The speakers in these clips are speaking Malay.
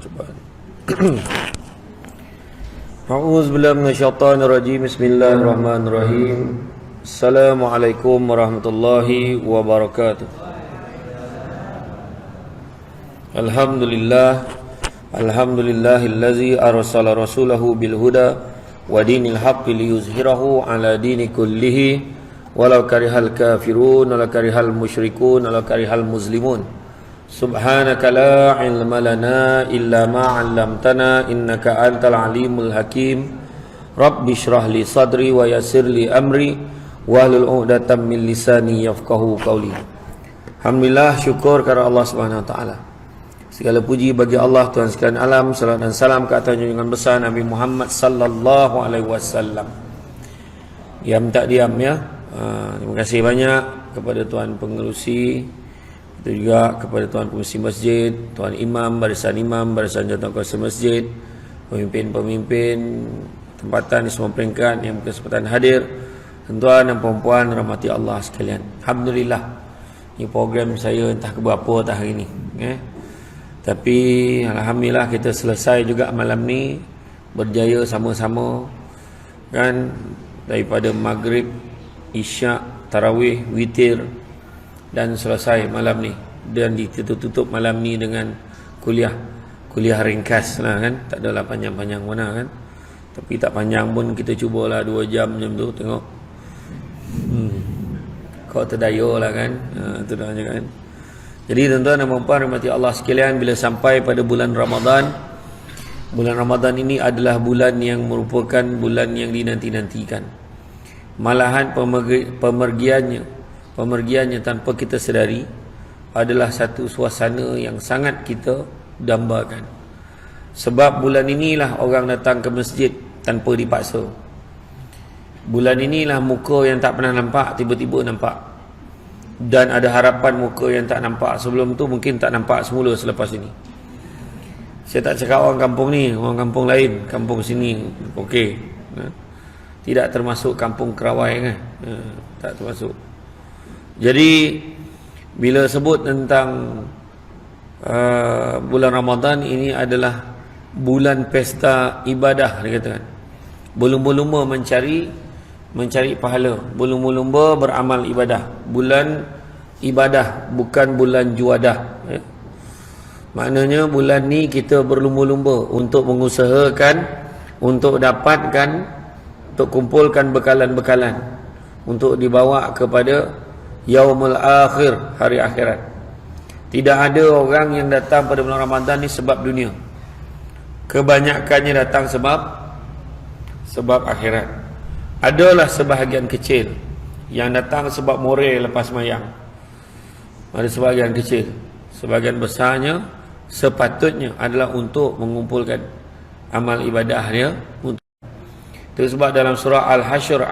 cepat. A'udzubillahi minasyaitonirrajim. Bismillahirrahmanirrahim. Assalamualaikum warahmatullahi wabarakatuh. Alhamdulillahillazi arsala rasulahu bil huda wa dinil haqqi liyuzhirahu ala dini kullihi walau karihal kafirun walau karihal musyrikun walau karihal muslimun. Subhanaka la ilma lana illa ma 'allamtana innaka antal alimul hakim. Rabbi shrah li sadri wa yassir li amri wahlul 'uqdatam min lisani yafqahu qawli. Alhamdulillah, syukur kepada Allah Subhanahu wa taala. Segala puji bagi Allah Tuhan sekalian alam. Salam dan salam ke atas junjungan besar Nabi Muhammad sallallahu alaihi wasallam. Diam tak diam ya. Terima kasih banyak kepada tuan pengerusi, itu juga kepada tuan pengerusi masjid, tuan imam, barisan jawatan kuasa masjid, pemimpin-pemimpin tempatan di semua peringkat yang berkesempatan hadir, tuan dan puan-puan rahmati Allah sekalian. Alhamdulillah, ini program saya entah keberapa dah hari ni, tapi alhamdulillah kita selesai juga malam ni, berjaya sama-sama kan, daripada maghrib, isyak, tarawih, witir, dan selesai malam ni, dan ditutup malam ni dengan kuliah ringkas lah kan, tak adalah panjang-panjang mana kan, tapi tak panjang pun kita cubalah 2 jam macam tu, tengok kau terdaya lah kan, tu dah kan. Jadi tuan-tuan dan puan-puan rahmati Allah sekalian, bila sampai pada bulan Ramadan ini adalah bulan yang merupakan bulan yang dinanti-nantikan. Malahan pemergiannya tanpa kita sedari adalah satu suasana yang sangat kita dambakan. Sebab bulan inilah orang datang ke masjid tanpa dipaksa. Bulan inilah muka yang tak pernah nampak tiba-tiba nampak, dan ada harapan muka yang tak nampak sebelum tu mungkin tak nampak semula selepas ini. Saya tak cakap orang kampung ni, orang kampung lain, kampung sini okey, tidak termasuk kampung Kerawai kan, tak termasuk. Jadi bila sebut tentang bulan Ramadan ini adalah bulan pesta ibadah, dikatakan berlumba-lumba mencari pahala, berlumba-lumba beramal ibadah. Bulan ibadah, bukan bulan juadah, Maknanya bulan ni kita berlumba-lumba untuk mengusahakan, untuk dapatkan, untuk kumpulkan bekalan-bekalan untuk dibawa kepada yaumul akhir, hari akhirat. Tidak ada orang yang datang pada bulan Ramadan ni sebab dunia. Kebanyakannya datang sebab akhirat. Adalah sebahagian kecil yang datang sebab moral lepas mayang. Ada sebahagian kecil. Sebahagian besarnya sepatutnya adalah untuk mengumpulkan amal ibadah dia. Itu sebab dalam surah Al-Hasyr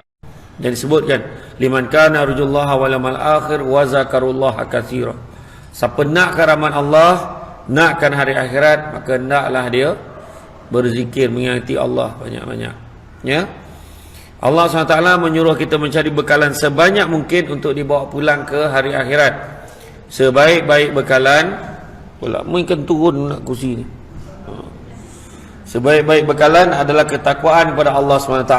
yang disebutkan, liman kana arjullaha wal yawmal akhir wa zakarullaha katsira. Siapa nak karaman Allah, nakkan hari akhirat, maka hendaklah dia berzikir, mengingati Allah banyak-banyak. Ya. Allah SWT menyuruh kita mencari bekalan sebanyak mungkin untuk dibawa pulang ke hari akhirat. Sebaik-baik bekalan, pula mungkin turun nak kursi ni. Sebaik-baik bekalan adalah ketakwaan kepada Allah SWT.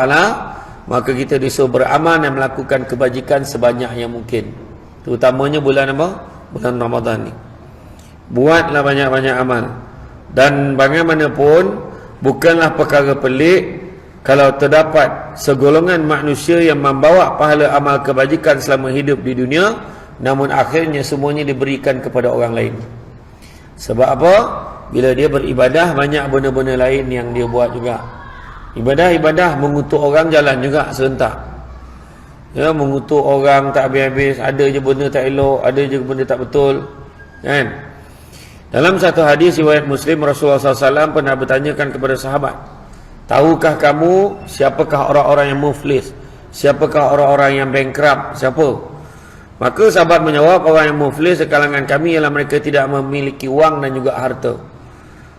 Maka kita disuruh beramal dan melakukan kebajikan sebanyak yang mungkin. Terutamanya bulan apa? Bulan Ramadan ni. Buatlah banyak-banyak amal. Dan bagaimanapun, bukanlah perkara pelik kalau terdapat segolongan manusia yang membawa pahala amal kebajikan selama hidup di dunia, namun akhirnya semuanya diberikan kepada orang lain. Sebab apa? Bila dia beribadah, banyak benda-benda lain yang dia buat juga. Ibadah-ibadah mengutuk orang jalan juga serentak. Ya, mengutuk orang tak habis-habis. Ada je benda tak elok, ada je benda tak betul, kan? Dalam satu hadis riwayat Muslim, Rasulullah SAW pernah bertanyakan kepada sahabat, tahukah kamu siapakah orang-orang yang muflis? Siapakah orang-orang yang bankrupt? Siapa? Maka sahabat menjawab, orang yang muflis sekalangan kami ialah mereka tidak memiliki wang dan juga harta.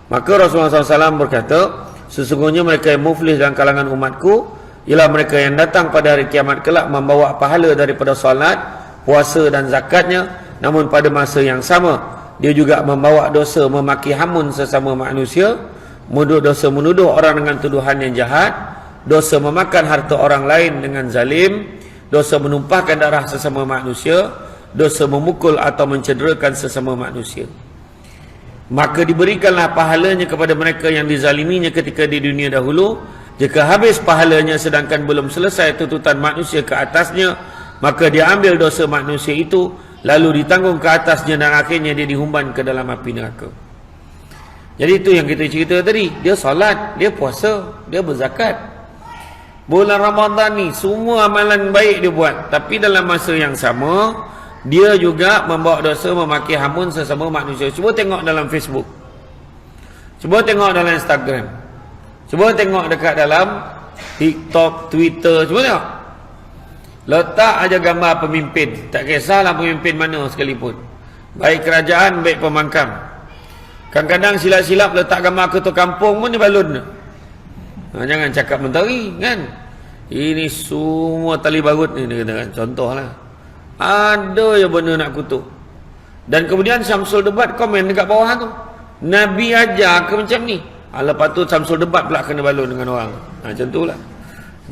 Maka Rasulullah SAW berkata, sesungguhnya mereka yang muflis dalam kalangan umatku ialah mereka yang datang pada hari kiamat kelak membawa pahala daripada salat, puasa dan zakatnya, namun pada masa yang sama dia juga membawa dosa memaki hamun sesama manusia, dosa menuduh orang dengan tuduhan yang jahat, dosa memakan harta orang lain dengan zalim, dosa menumpahkan darah sesama manusia, dosa memukul atau mencederakan sesama manusia. Maka diberikanlah pahalanya kepada mereka yang dizaliminya ketika di dunia dahulu. Jika habis pahalanya sedangkan belum selesai tuntutan manusia ke atasnya, maka dia ambil dosa manusia itu, lalu ditanggung ke atasnya, dan akhirnya dia dihumban ke dalam api neraka. Jadi itu yang kita cerita tadi. Dia solat, dia puasa, dia berzakat. Bulan Ramadan ni semua amalan baik dia buat, tapi dalam masa yang sama dia juga membawa dosa memaki hamun sesama manusia. Cuba tengok dalam Facebook, cuba tengok dalam Instagram, cuba tengok dekat dalam TikTok, Twitter, cuba tengok. Letak aja gambar pemimpin, tak kisahlah pemimpin mana sekalipun, baik kerajaan, baik pemangkam. Kadang-kadang silap-silap letak gambar ketua kampung pun dia balun. Jangan cakap mentari kan. Ini semua tali barut ni, dia kata kan. Contohlah, ada je benda nak kutuk. Dan kemudian Syamsul Debat komen dekat bawah tu, Nabi ajar ke macam ni. Lepas tu Syamsul Debat pula kena balun dengan orang. Macam tu lah.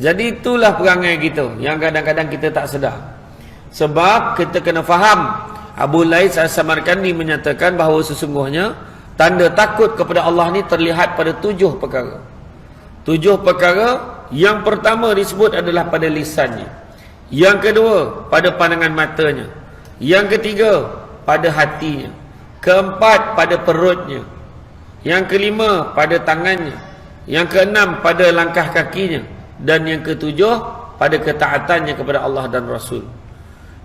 Jadi itulah perangai kita yang kadang-kadang kita tak sedar. Sebab kita kena faham, Abu Lais As-Samarkandi menyatakan bahawa sesungguhnya tanda takut kepada Allah ni terlihat pada 7 perkara. 7 perkara. Yang pertama disebut adalah pada lisannya. Yang kedua pada pandangan matanya. Yang ketiga pada hatinya. Keempat pada perutnya. Yang kelima pada tangannya. Yang keenam pada langkah kakinya. Dan yang ketujuh pada ketaatannya kepada Allah dan Rasul.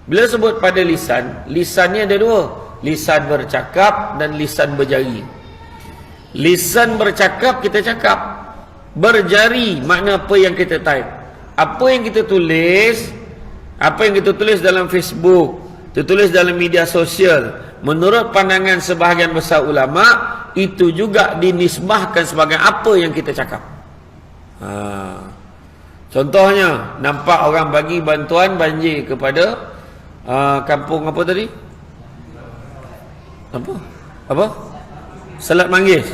Bila sebut pada lisan, lisannya ada 2. Lisan bercakap dan lisan berjari. Lisan bercakap, kita cakap. Berjari makna apa yang kita type, apa yang kita tulis, apa yang kita tulis dalam Facebook, tertulis dalam media sosial, menurut pandangan sebahagian besar ulama, itu juga dinisbahkan sebagai apa yang kita cakap. Contohnya, nampak orang bagi bantuan banjir kepada kampung apa tadi? Apa? Selat Manggis.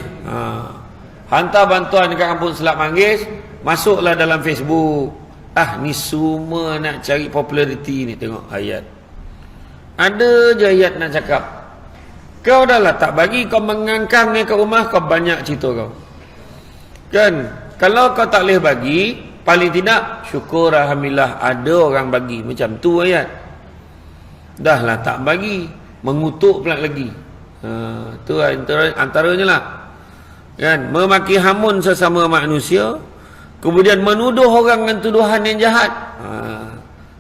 Hantar bantuan dekat kampung Selat Manggis, masuklah dalam Facebook. Ni semua nak cari populariti ni. Tengok ayat, ada je ayat nak cakap. Kau dah lah tak bagi, kau mengangkang ni kat rumah, kau banyak cerita kau kan. Kalau kau tak boleh bagi, paling tidak syukur alhamdulillah ada orang bagi. Macam tu ayat. Dah lah tak bagi, mengutuk pula lagi. Tu antaranya lah kan, memaki hamun sesama manusia, kemudian menuduh orang dengan tuduhan yang jahat.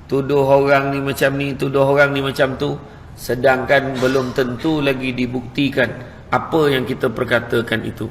Tuduh orang ni macam ni, tuduh orang ni macam tu, sedangkan belum tentu lagi dibuktikan apa yang kita perkatakan itu.